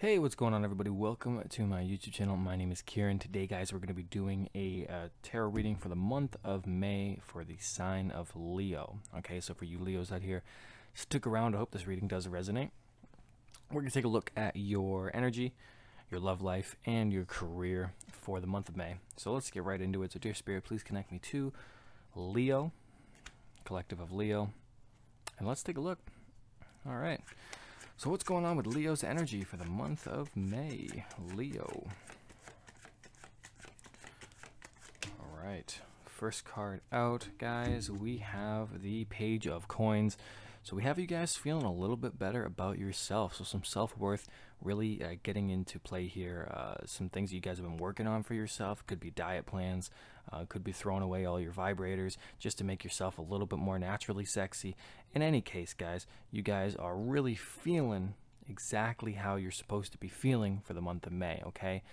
Hey, what's going on, everybody? Welcome to my YouTube channel. My name is Kieran. Today, guys, we're going to be doing a tarot reading for the month of May for the sign of Leo. Okay, so for you Leos out here, stick around. I hope this reading does resonate. We're going to take a look at your energy, your love life, and your career for the month of May. So let's get right into it. So, dear Spirit, please connect me to Leo, collective of Leo, and let's take a look. All right. So what's going on with Leo's energy for the month of May? Leo. All right. First card out, guys. We have the Page of Coins. So we have you guys feeling a little bit better about yourself. So some self-worth really getting into play here. Some things you guys have been working on for yourself. Could be diet plans. Could be throwing away all your vibrators just to make yourself a little bit more naturally sexy. In any case, guys, you guys are really feeling exactly how you're supposed to be feeling for the month of May, okay?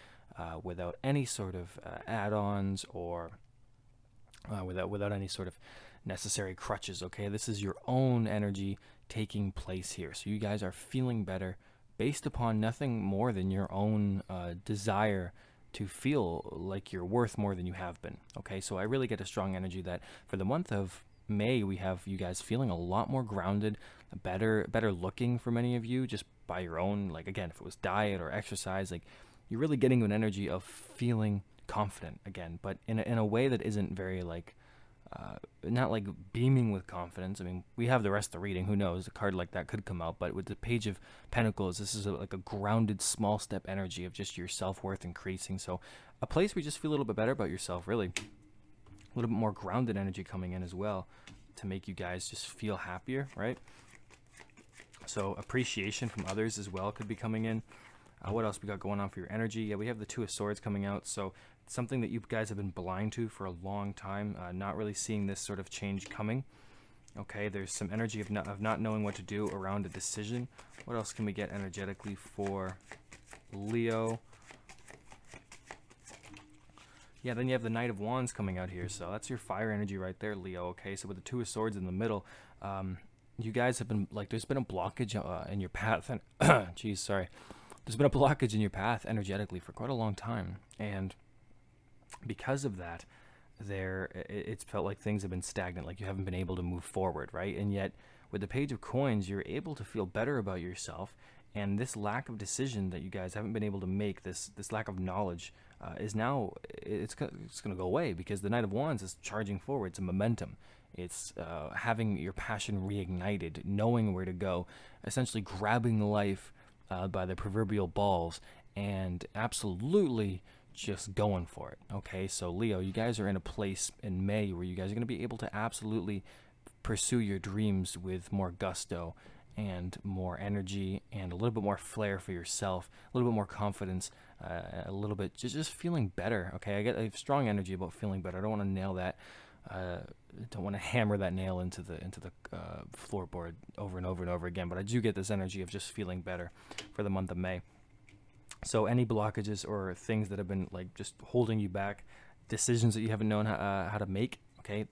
Without any sort of add-ons or without any sort of necessary crutches, okay? This is your own energy taking place here. So you guys are feeling better based upon nothing more than your own desire to feel like you're worth more than you have been, okay? So I really get a strong energy that for the month of May, we have you guys feeling a lot more grounded, better looking for many of you, just by your own, like, again, if it was diet or exercise, like, you're really getting an energy of feeling confident again, but in a way that isn't very, like, not like beaming with confidence. I mean, we have the rest of the reading. Who knows? A card like that could come out. But with the Page of Pentacles, this is like a grounded, small step energy of just your self-worth increasing. So a place where you just feel a little bit better about yourself, really. A little bit more grounded energy coming in as well to make you guys just feel happier, right? So appreciation from others as well could be coming in. What else we got going on for your energy? Yeah, we have the Two of Swords coming out. So something that you guys have been blind to for a long time, not really seeing this sort of change coming. Okay, there's some energy of not knowing what to do around a decision. What else can we get energetically for Leo? Yeah, then you have the Knight of Wands coming out here. So that's your fire energy right there, Leo. Okay, so with the Two of Swords in the middle, you guys have been, like, there's been a blockage in your path. And geez, sorry. There's been a blockage in your path energetically for quite a long time. And because of that, it's felt like things have been stagnant, like you haven't been able to move forward, right? And yet, with the Page of Coins, you're able to feel better about yourself. And this lack of decision that you guys haven't been able to make, this lack of knowledge, is now, it's going to go away, because the Knight of Wands is charging forward. It's a momentum. It's having your passion reignited, knowing where to go, essentially grabbing life by the proverbial balls and absolutely just going for it. Okay, so Leo, you guys are in a place in May where you guys are going to be able to absolutely pursue your dreams with more gusto and more energy and a little bit more flair for yourself, a little bit more confidence, a little bit just feeling better. Okay, I get strong energy about feeling better. I don't want to nail that. Don't want to hammer that nail into the floorboard over and over and over again, but I do get this energy of just feeling better for the month of May. So any blockages or things that have been, like, just holding you back, decisions that you haven't known how to make, okay,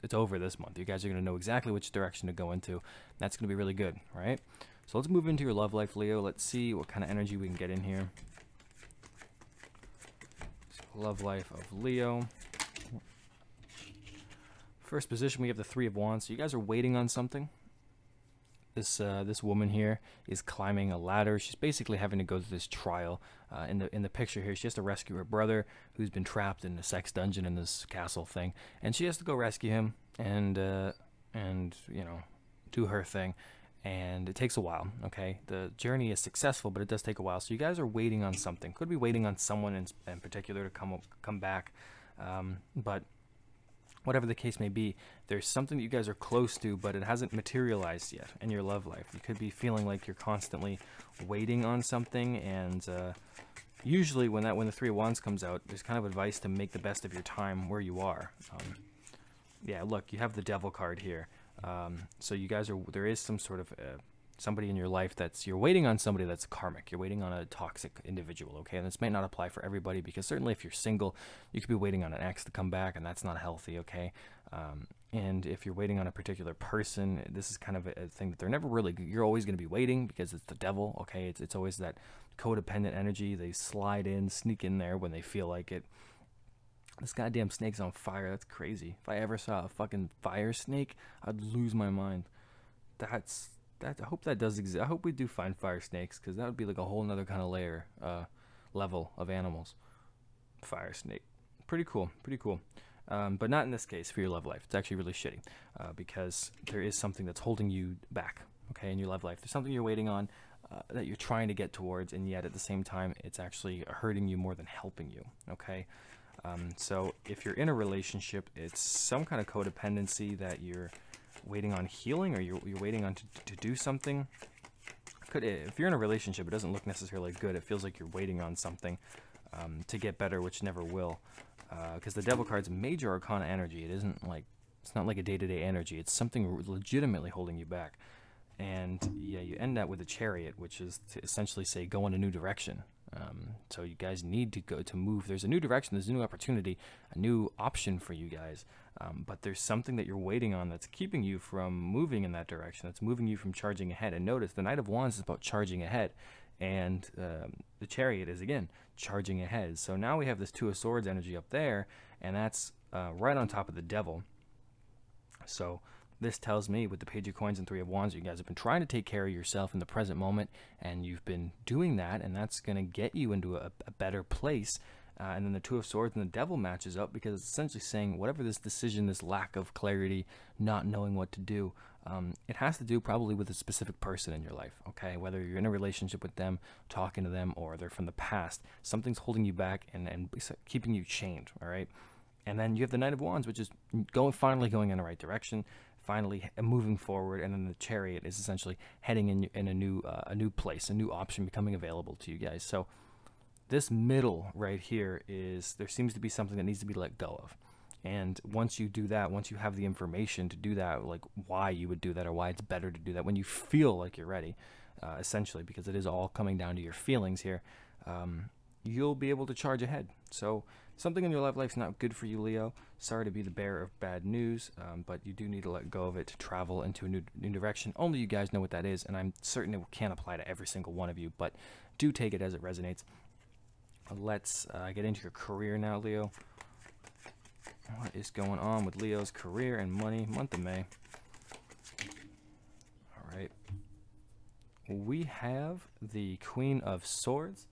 it's over this month. You guys are going to know exactly which direction to go into. That's going to be really good, right? So let's move into your love life, Leo. Let's see what kind of energy we can get in here. So love life of Leo. First position, we have the Three of Wands. So you guys are waiting on something. This woman here is climbing a ladder. She's basically having to go through this trial. In the picture here, she has to rescue her brother, who's been trapped in a sex dungeon in this castle thing, and she has to go rescue him and you know, do her thing. And it takes a while. Okay, the journey is successful, but it does take a while. So you guys are waiting on something. Could be waiting on someone in particular to come back, but whatever the case may be, there's something that you guys are close to, but it hasn't materialized yet in your love life. You could be feeling like you're constantly waiting on something, and usually when the Three of Wands comes out, there's kind of advice to make the best of your time where you are. Yeah, look, you have the Devil card here. So you guys there is some sort of somebody in your life you're waiting on somebody that's karmic. You're waiting on a toxic individual, okay? And this may not apply for everybody, because certainly if you're single, you could be waiting on an ex to come back, and that's not healthy, okay? And if you're waiting on a particular person, this is kind of a thing that they're never really, you're always going to be waiting, because it's the devil, okay? It's always that codependent energy. They slide in, sneak in there when they feel like it. This goddamn snake's on fire. That's crazy. If I ever saw a fucking fire snake, I'd lose my mind. I hope that does exist. I hope we do find fire snakes, because that would be like a whole nother kind of level of animals. Fire snake. Pretty cool. Pretty cool. But not in this case for your love life. It's actually really shitty, because there is something that's holding you back, okay, in your love life. There's something you're waiting on, that you're trying to get towards, and yet at the same time, it's actually hurting you more than helping you, okay? So if you're in a relationship, it's some kind of codependency that you're waiting on healing, or you're waiting on to do something. If you're in a relationship, it doesn't look necessarily good. It feels like you're waiting on something to get better, which never will. Because the Devil card's major arcana energy. It's not like a day-to-day energy. It's something legitimately holding you back. And yeah, you end that with a Chariot, which is to essentially say go in a new direction. So you guys need to move. There's a new direction, there's a new opportunity, a new option for you guys. But there's something that you're waiting on that's keeping you from moving in that direction, that's moving you from charging ahead. And notice the Knight of Wands is about charging ahead, and the Chariot is, again, charging ahead. So now we have this Two of Swords energy up there, and that's right on top of the Devil. So this tells me, with the Page of Coins and Three of Wands, you guys have been trying to take care of yourself in the present moment, and you've been doing that, and that's going to get you into a better place. And then the Two of Swords and the Devil matches up, because it's essentially saying whatever this decision, this lack of clarity, not knowing what to do, it has to do probably with a specific person in your life, okay? Whether you're in a relationship with them, talking to them, or they're from the past, something's holding you back and keeping you chained, all right? And then you have the Knight of Wands, which is finally going in the right direction, finally moving forward, and then the Chariot is essentially heading in a new place, a new option becoming available to you guys. So this middle right here there seems to be something that needs to be let go of. And once you do that, once you have the information to do that, like why you would do that or why it's better to do that when you feel like you're ready, essentially, because it is all coming down to your feelings here, you'll be able to charge ahead. So something in your love life's not good for you, Leo. Sorry to be the bearer of bad news, but you do need to let go of it to travel into a new direction. Only you guys know what that is, and I'm certain it can't apply to every single one of you, but do take it as it resonates. Let's get into your career now, Leo. What is going on with Leo's career and money? Month of May. All right. We have the Queen of Swords.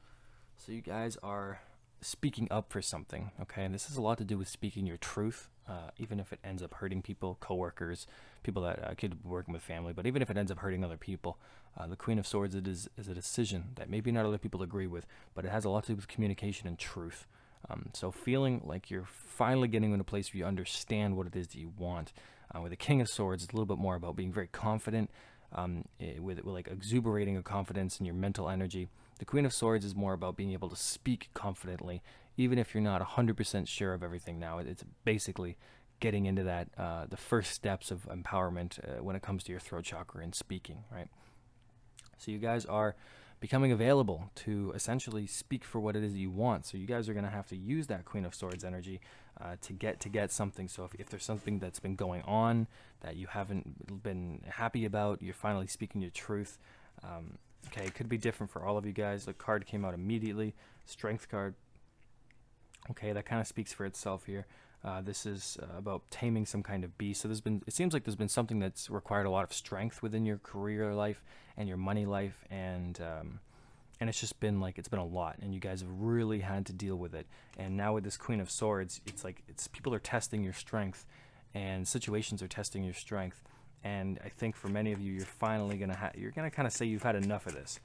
So you guys are speaking up for something, okay? And this has a lot to do with speaking your truth, even if it ends up hurting people, coworkers, people that could be working with family, but even if it ends up hurting other people, the Queen of Swords is a decision that maybe not other people agree with, but it has a lot to do with communication and truth. So feeling like you're finally getting in a place where you understand what it is that you want. With the King of Swords, it's a little bit more about being very confident, with like exuberating of confidence in your mental energy. The Queen of Swords is more about being able to speak confidently, even if you're not 100% sure of everything now. It's basically getting into that, the first steps of empowerment when it comes to your throat chakra and speaking, right? So you guys are becoming available to essentially speak for what it is that you want. So you guys are going to have to use that Queen of Swords energy to get something. So if there's something that's been going on that you haven't been happy about, you're finally speaking your truth. Okay, it could be different for all of you guys. The card came out immediately, Strength card. Okay, that kind of speaks for itself here. This is about taming some kind of beast. So it seems like there's been something that's required a lot of strength within your career life and your money life, and it's just been it's been a lot, and you guys have really had to deal with it. And now with this Queen of Swords, it's people are testing your strength, and situations are testing your strength. And I think for many of you, you're finally you're gonna kind of say you've had enough of this.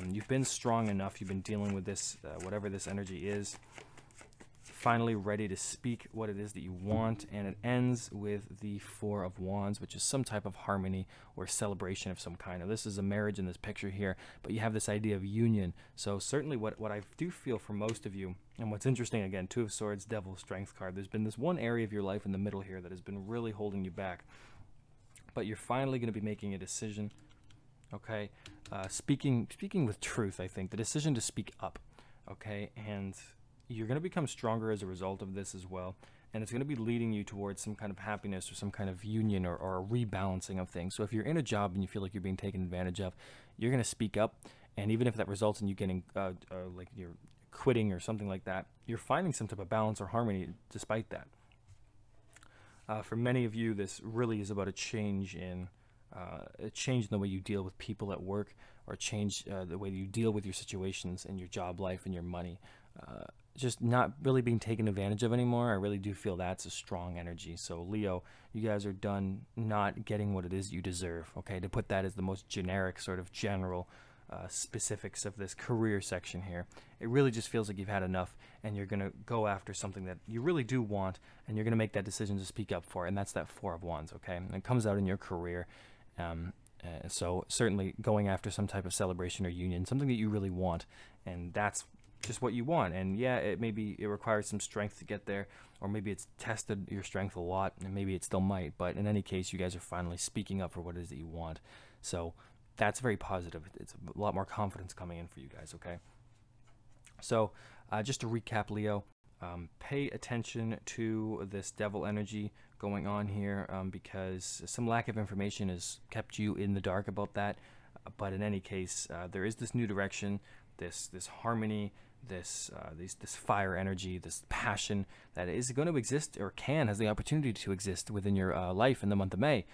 You've been strong enough. You've been dealing with this, whatever this energy is. Finally ready to speak what it is that you want, and it ends with the Four of Wands, which is some type of harmony or celebration of some kind. Now, this is a marriage in this picture here, but you have this idea of union. So certainly what I do feel for most of you, and what's interesting, again, Two of Swords, Devil, Strength card, there's been this one area of your life in the middle here that has been really holding you back, but you're finally going to be making a decision. Okay, speaking with truth, I think the decision to speak up. Okay, and you're going to become stronger as a result of this as well. And it's going to be leading you towards some kind of happiness or some kind of union, or a rebalancing of things. So if you're in a job and you feel like you're being taken advantage of, you're going to speak up. And even if that results in you getting like you're quitting or something like that, you're finding some type of balance or harmony despite that. For many of you, this really is about a change in the way you deal with people at work, or change the way you deal with your situations in your job life and your money. Just not really being taken advantage of anymore. I really do feel that's a strong energy. So Leo, you guys are done not getting what it is you deserve. Okay, to put that as the most generic, sort of general specifics of this career section here. It really just feels like you've had enough, and you're going to go after something that you really do want, and you're going to make that decision to speak up for it, and that's that Four of Wands, okay? And it comes out in your career. So certainly going after some type of celebration or union, something that you really want, and that's just what you want. And yeah, it requires some strength to get there, or maybe it's tested your strength a lot, and maybe it still might, but in any case, you guys are finally speaking up for what it is that you want. So that's very positive. It's a lot more confidence coming in for you guys, okay? So just to recap, Leo, pay attention to this devil energy going on here, because some lack of information has kept you in the dark about that. But in any case, there is this new direction, this harmony, this fire energy, this passion that is going to exist, or has the opportunity to exist within your life in the month of May.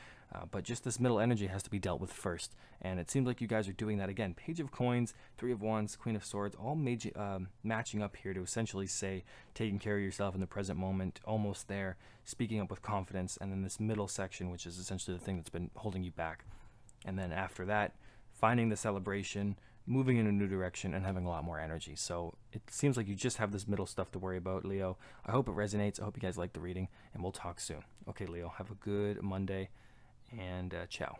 But just this middle energy has to be dealt with first. And it seems like you guys are doing that again. Page of Coins, Three of Wands, Queen of Swords, all matching up here to essentially say taking care of yourself in the present moment, almost there, speaking up with confidence, and then this middle section, which is essentially the thing that's been holding you back. And then after that, finding the celebration, moving in a new direction, and having a lot more energy. So it seems like you just have this middle stuff to worry about, Leo. I hope it resonates. I hope you guys like the reading, and we'll talk soon. Okay, Leo, have a good Monday, and ciao.